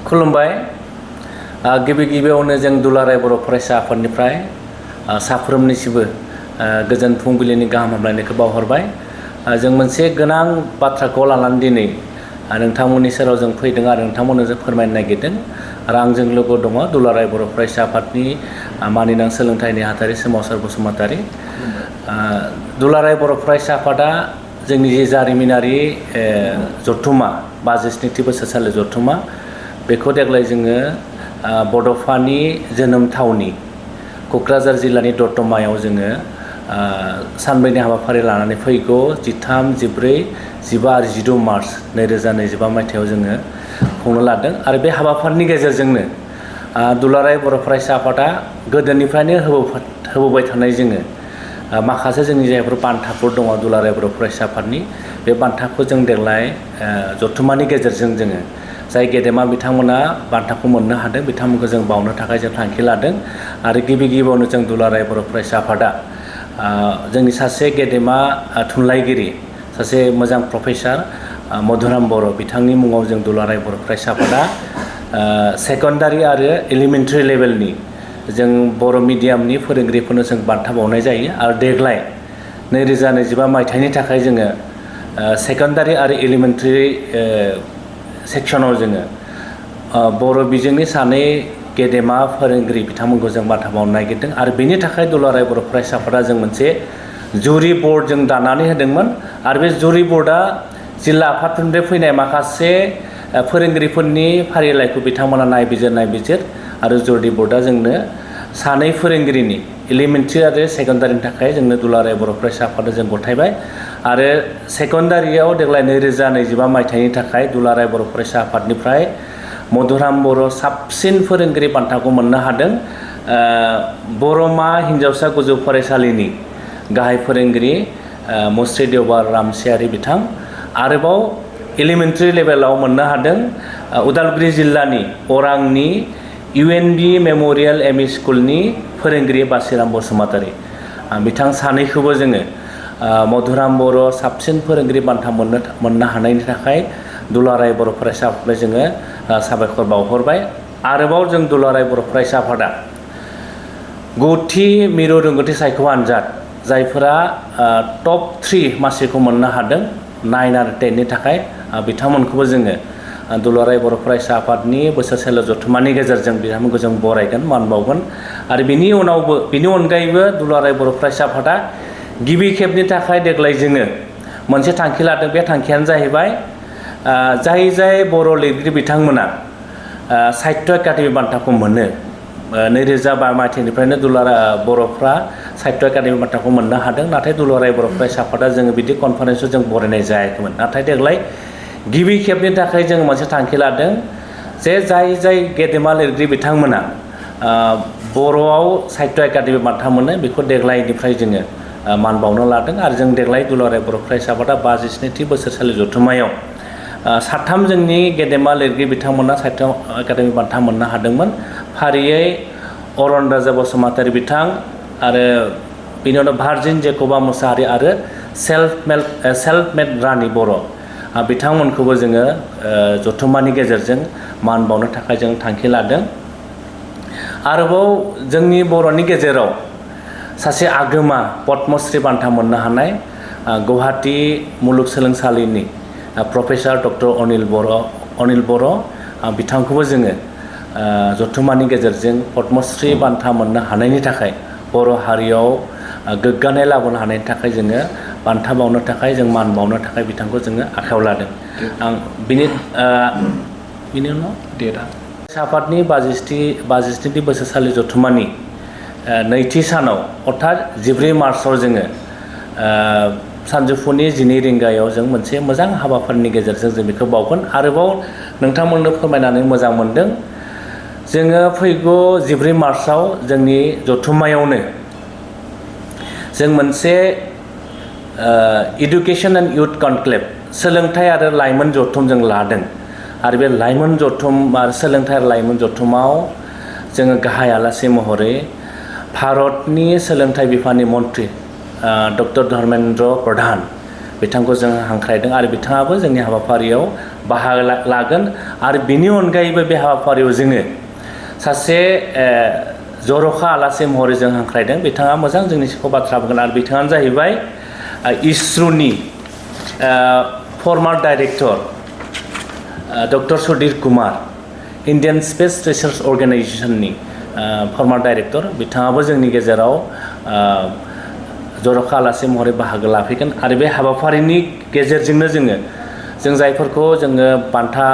खुलुमबाय गिबि गिबियावनो जों दुलाराय बर' फरायसा आफादनिफ्राय साफ्रोमनिसिबो गोजोन फुंबिलिनि गाहाम हामलायनायखौ बावहरबाय। जों मोनसे गोनां बाथ्राखौ लानानै दिनै नोंथांमोननि सेराव जों फैदों आरो नोंथांमोननो जों फोरमायनो नागिरदों आरो आंजों लोगो दङ दुलाराय बर' फरायसा आफादनि मानिनां सोलोंथाइ नेहाथारि सोमावसार बसुमतारी। दुलाराय बर' फरायसा आफादा जोंनि जे जारिमिनारि जथुमा 62थि बोसोरसालि जथुमा बेखौ देग्लाय जोङो बड'फानि जोनोम थावनि क'क्राझार जिल्लानि दतमायाव जोङो सानब्रैनि हाबाफारि लानानै फैगौ 13, 14, 15 आरो 16 मार्च 2025 मायथाइयाव जोङो खुंनो लादों आरो बे हाबाफारिनि गेजेरजोंनो दुलाराय बर' फरायसा आफादा गोदोनिफ्रायनो होबोबाय थानाय जोङो माखासे जोंनि जायफोर बान्थाफोर दङ दुलाराय बर' फरायसा आफादनि बे बान्थाखौ जों देग्लाय जथुमानि गेजेरजों जोङो जाय गेदेमा बिथांमोना बान्थाखौ मोननो हादों बिथांमोनखौ जों बावनो थाखाय जों थांखि लादों आरो गिबियावनो जों दुलाराय बर' फरायसा आफादा जोंनि सासे गेदेमा थुनलाइगिरि सासे मोजां प्रफेसार मधुराम बर' बिथांनि मुङाव जों दुलाराय बर' फरायसा आफादा सेकेन्डारि आरो एलिमेन्टारि लेभेलनि जों बर' मिडियामनि फोरोंगिरिफोरनो जों बान्था बावनाय जायो आरो देग्लाय 2025 मायथाइनि थाखाय जोङो सेकेन्डारि आरो एलिमेन्टारि सेक्सनाव जोङो बर' बिजोंनि सानै गेदेमा फोरोंगिरि बिथांमोनखौ जों बान्था बावनो नागिरदों आरो बेनि थाखाय दुलाराय बर' फरायसा आफादा जों मोनसे जुरि बर्ड जों दानानै होदोंमोन आरो बे जुरि बर्डआ जिल्ला आफादफोरनिफ्राय फैनाय माखासे फोरोंगिरिफोरनि फारिलाइखौ बिथांमोना नायबिजिर आरो जुरि बर्डआ जोंनो सानै फोरोंगिरिनि एलिमेन्टारि आरो सेकेन्डारिनि थाखाय जोंनो दुलाराय बर' फरायसा आफादा जों गथायबाय आरो सेकेन्डारियाव देग्लाय 2025 मायथाइनि थाखाय दुलाराय बर' फरायसा आफादनिफ्राय मधुराम बर' साबसिन फोरोंगिरि बान्थाखौ मोननो हादों। बर'मा हिन्जावसा गोजौ फरायसालिनि गाहाय फोरोंगिरि मुस्रि देवबार रामसियारि बिथां आरोबाव एलिमेन्टारि लेभेलाव मोननो हादों उदालगुरि जिल्लानि अरांनि UNB मेम'रियाल ME स्कुलनि फोरोंगिरि बासिराम बसुमतारी बिथां सानैखौबो जोङो मधुराम बर' साबसिन फोरोंगिरि बान्था मोननो हानायनि थाखाय दुलाराय बर' फरायसा आफादनो जोङो साबायखर बावहरबाय। आरोबाव जों दुलाराय बर' फरायसा आफादा 9थि मिरु रोंगौथि सायख' आनजाद जायफोरा टप 3 मासिखौ मोननो हादों 9 आरो 10 नि थाखाय बिथांमोनखौबो जोङो दुलाराय बर' फरायसा आफादनि बोसोरसालि जथुमानि गेजेरजों बिथांमोनखौ जों बरायगोन मान बावगोन आरो बिनि अनगायैबो दुलाराय बर' फरायसा आफादा गिबि खेबनि थाखाय देग्लाय जोङो मोनसे थांखि लादों। बे थांखियानो जाहैबाय जाय बर' लिरगिरि बिथांमोना साहित्य एकाडेमि बान्थाखौ मोनो 2005 मायथाइनिफ्रायनो बर'फ्रा साहित्य एकाडेमि बान्थाखौ मोननो हादों नाथाय दुलाराय बर' फरायसा आफादा जोङो बिदि कनफारेन्सआव जों बरायनाय जायाखैमोन नाथाय देग्लाय गिबि खेबनि थाखाय जों मोनसे थांखि लादों जे जाय गेदेमा लिरगिरि बिथांमोना बर'आव साहित्य एकाडेमि बान्था मोनो बेखौ देग्लायनिफ्राय जोङो मान बावनो लादों आरो जों देग्लाय दुलाराय बर' फरायसा आफादा 57थि बोसोरसालि जथुमायाव 3 जोंनि गेदेमा लिरगिरि बिथांमोना साहित्य एकाडेमि बान्था मोननो हादोंमोन फारियै अरन राजा बसुमतारी बिथां आरो बिनि उनाव भारजिन जेकबा मुसाहारि आरो सेल्फ मेड रानि बर' बिथांमोनखौबो जोङो जथुमानि गेजेरजों मान बावनो थाखाय जों थांखि लादों। आरोबाव जोंनि बर'नि गेजेराव सासे आगोमा पद्मश्री बान्था मोननो हानाय गुवाहाटी मुलुगसोलोंसालिनि प्रफेसार डक्टर अनिल बर' बिथांखौबो जोङो जथुमानि गेजेरजों पद्मश्री बान्था मोननो हानायनि थाखाय बर' हारियाव गोग्गानाय लाबोनो हानायनि थाखाय जोङो बान्था बावनो थाखाय जों मान बावनो थाखाय बिथांखौ जोङो आखायाव लादों। आं बिनि उनाव डेटआ आफादनि 62थि बोसोरसालि जथुमानि नैथि सानाव अर्थात 14 मार्चआव जोङो सानजौफुनि 12 रिंगायाव जों मोनसे मोजां हाबाफारिनि गेजेरजों जों बेखौ बावगोन। आरोबाव नोंथांमोननो फोरमायनानै मोजां मोनदों जोङो फैगौ 14 मार्चआव जोंनि जथुमायावनो जों मोनसे इडुकेसन एन्ड इउथ कनक्लेभ सोलोंथाइ आरो लाइमोन जथुम जों लादों आरो बे लाइमोन जथुम आरो सोलोंथाइ आरो लाइमोन जथुमाव जोङो गाहाय आलासि महरै भारतनि सोलोंथाइ बिफाननि मन्त्रि डक्टर धर्मेन्द्र प्रधान बिथांखौ जों हांख्रायदों आरो बिथाङाबो जोंनि हाबाफारियाव बाहागो लागोन आरो बेनि अनगायैबो बे हाबाफारियाव जोङो सासे जर'खा आलासि महरै जों हांख्रायदों बिथाङा मोजां जोंनि सिगाङाव बाथ्रा बुंगोन आरो बिथाङानो जाहैबाय इसर'नि former director doctor Sudhir Kumar Indian Space Research अर्गेनाइजेशननि फर्मार डाइरेक्टर बिथाङाबो जोंनि गेजेराव जर'खा आलासि महरै बाहागो लाफैगोन आरो बे हाबाफारिनि गेजेरजोंनो जों जायफोरखौ जोङो बान्था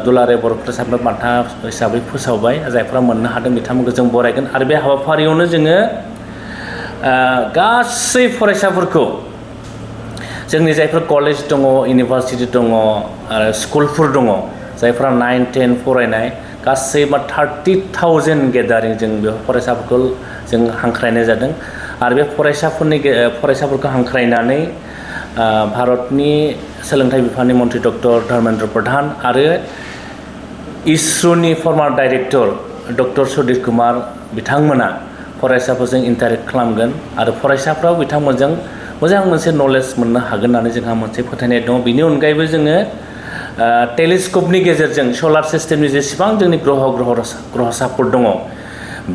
दुलाराय बर' फरायसाफोर बान्था हिसाबै फोसावबाय जायफोरा मोननो हादों बिथांमोनखौ जों बरायगोन आरो बे हाबाफारियावनो जोङो गासै फरायसाफोरखौ जोंनि जायफोर कलेज दङ इउनिभारसिटि दङ आरो स्कुलफोर दङ जायफोरा 9-10 फरायनाय गासै 30,000 गेदारिं जों बे फरायसाफोरखौ जों हांख्रायनाय जादों आरो बे फरायसाफोरखौ हांख्रायनानै भारतनि सोलोंथाइ बिफाननि मन्त्रि डक्टर धर्मेन्द्र प्रधान आरो इसर'नि former director doctor Sudhir Kumar बिथांमोना फरायसाफोरजों इन्टारेक्ट खालामगोन आरो फरायसाफ्राव बिथांमोनजों मोजां मोनसे नलेज मोननो हागोन होननानै जोंहा मोनसे फोथायनाय दङ बेनि अनगायैबो जोङो टेलिस्क'पनि गेजेरजों सलार सिस्टेमनि जेसेबां जोंनि ग्रहसाफोर दङ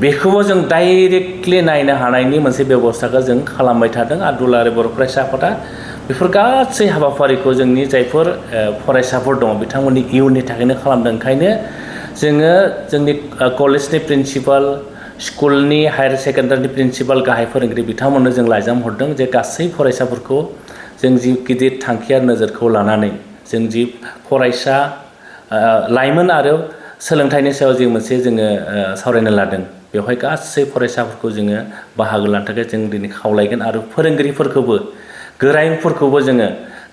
बेखौबो जों डाइरेक्टलि नायनो हानायनि मोनसे बेबस्थाखौ जों खालामबाय थादों आरो दुलाराय बर' फरायसा आफादा बेफोर गासै हाबाफारिखौ जोंनि जायफोर फरायसाफोर दङ बिथांमोननि इयुननि थाखायनो खालामदों ओंखायनो जोङो जोंनि कलेजनि प्रिन्सिपाल स्कुलनि हायार सेकेन्डारिनि प्रिन्सिपाल गाहाय फोरोंगिरि बिथांमोननो जों लाइजाम हरदों जे गासै फरायसाफोरखौ जों जि गिदिर थांखिया नोजोरखौ लानानै जों जि फरायसा लाइमोन आरो सोलोंथाइनि सायाव जि मोनसे जोङो सावरायनो लादों बेवहाय गासै फरायसाफोरखौ जोङो बाहागो लानो थाखाय जों दिनै खावलायगोन आरो फोरोंगिरिफोरखौबो गोरायुंफोरखौबो जोङो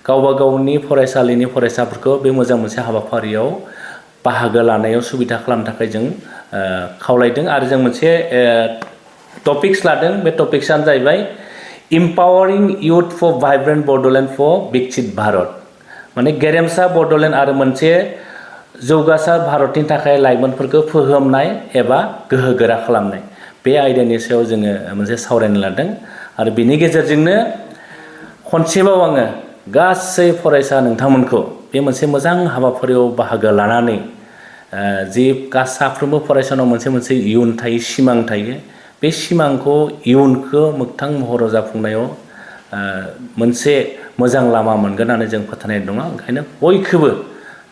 गावबा गावनि फरायसालिनि फरायसाफोरखौ बे मोजां मोनसे हाबाफारियाव बाहागो लानायाव सुबिदा खालामनो थाखाय जों खावलायदों आरो जों मोनसे टपिक्स लादों बे टपिक्सआनो जाहैबाय empowering youth for vibrant Bodoland for Viksit Bharat माने गेरेमसा बड'लेण्ड आरो मोनसे जौगासार भारतनि थाखाय लाइमोनफोरखौ फोहोमनाय एबा गोहोगोरा खालामनाय बे आयदानि सायाव जोङो मोनसे सावरायनो लादों आरो बेनि गेजेरजोंनो खनसेबाव आङो गासै फरायसा नोंथांमोनखौ बे मोनसे मोजां हाबाफारियाव बाहागो लानानै जि साफ्रोमबो फरायसानाव मोनसे इयुन थायो सिमां थायो बे सिमांखौ इयुनखौ मोगथां महराव जाफुंनायाव मोनसे मोजां लामा मोनगोन होननानै जों फोथायनाय दङ ओंखायनो बयखौबो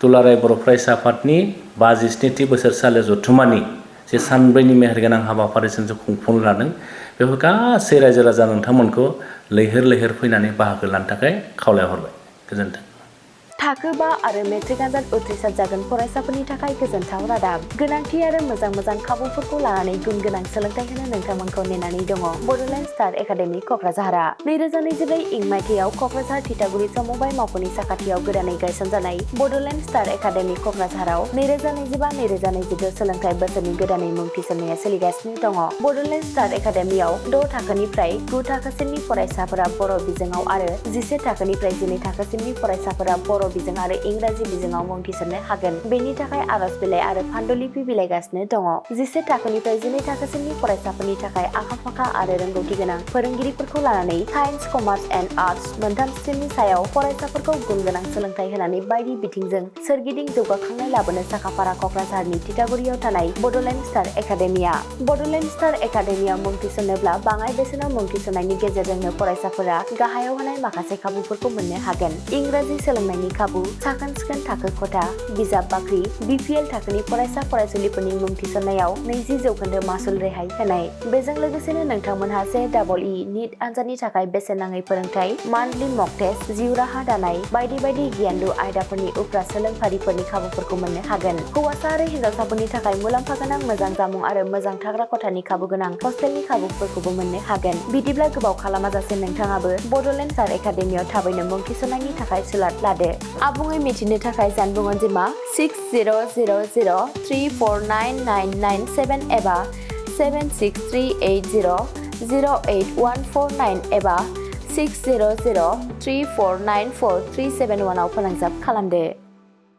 दुलाराय बर' फरायसा आफादनि 57थि बोसोरसालि जथुम्मानि जे सानब्रैनि मेहेरगोनां हाबाफारिजों जों खुंफुंनो लादों बेफोर गासै रायजो राजा नोंथांमोनखौ लैहोर फैनानै बाहागो लानो थाखाय खावलायहरबाय गोजोन्थों। थाखो 5 आरो मेट्रिक आनजाद उथ्रिसार जागोन फरायसाफोरनि थाखाय गोजोनथाव रादाब गोनांथि आरो मोजां खाबुफोरखौ लानानै गुन गोनां सोलोंथाइ होनो नोंथांमोनखौ नेनानै दङ बड'लेण्ड स्टार एकाडेमि क'क्राझारआ 2024 इं मायथाइयाव क'क्राझार थिथागुरि समबाय मावख'नि साखाथियाव गोदानै गायसनजानाय बड'लेण्ड स्टार एकाडेमि क'क्राझाराव 2025-2026 सोलोंथाइ बोसोरनि गोदानै मुं थिसननाया सोलिगासिनो दङ बड'लेण्ड स्टार एकाडेमियाव 6 थाखोनिफ्राय 9 थाखोसिमनि फरायसाफोरा बर' बिजोङाव आरो 11 थाखोनिफ्राय 12 थाखोसिमनि फरायसाफोरा बर' बिजों आरो इंराजि बिजोङाव मुं थिसननो हागोन बेनि थाखाय आर'ज बिलाइ आरो फान्डुलिपि बिलाइगासिनो दङ 11 थाखोनिफ्राय 12 थाखोसिमनि फरायसाफोरनि थाखाय आखा-फाखा आरो रोंगौथि गोनां फोरोंगिरिफोरखौ लानानै साइन्स कमार्स एन्ड आर्टस मोनथाम स्ट्रिमनि सायाव फरायसाफोरखौ गुन गोनां सोलोंथाइ होनानै बायदि बिथिंजों सोरगिदिं जौगाखांनाय लाबोनो साखाफारा क'क्राझारनि थिथागुरियाव थानाय Bodoland Star Academia Bodoland Star एकाडेमियाव मुं थिसननोब्ला बाङाय बेसेनाव मुं थिसननायनि गेजेरजोंनो फरायसाफोरा गाहायाव होनाय माखासे खाबुफोरखौ मोननो हागोन इंराजि सोलोंनायनि खाबु साखोन-सिखोन थाखो खथा बिजाब बाख्रि BPL थाखोनि फरायसा फरायसुलिफोरनि मुं थिसननायाव 20% मासुल रेहाय होनाय बेजों लोगोसेनो नोंथांमोनहा JEE नीट आनजादनि थाखाय बेसेन नाङै फोरोंथाय मान्थलि मक टेस्ट जिउ राहा दानाय बायदि गियानलु आयदाफोरनि उफ्रा सोलोंफारिफोरनि खाबुफोरखौ मोननो हागोन हौवासा आरो हिन्जावसाफोरनि थाखाय मुलाम्फा गोनां मोजां जामुं आरो मोजां थाग्रा खथानि खाबु गोनां हस्टेलनि खाबुफोरखौबो मोननो हागोन बिदिब्ला गोबाव खालामाजासे नोंथाङाबो बड'लेण्ड स्टार एकाडेमियाव थाबैनो मुं थिसननायनि थाखाय सुलाद लादो आबुङै मिथिनो थाखाय जानबुं अनजिमा 6000349997 एबा 7638008149 एबा 6003494371 आव फोनांजाब खालामदो।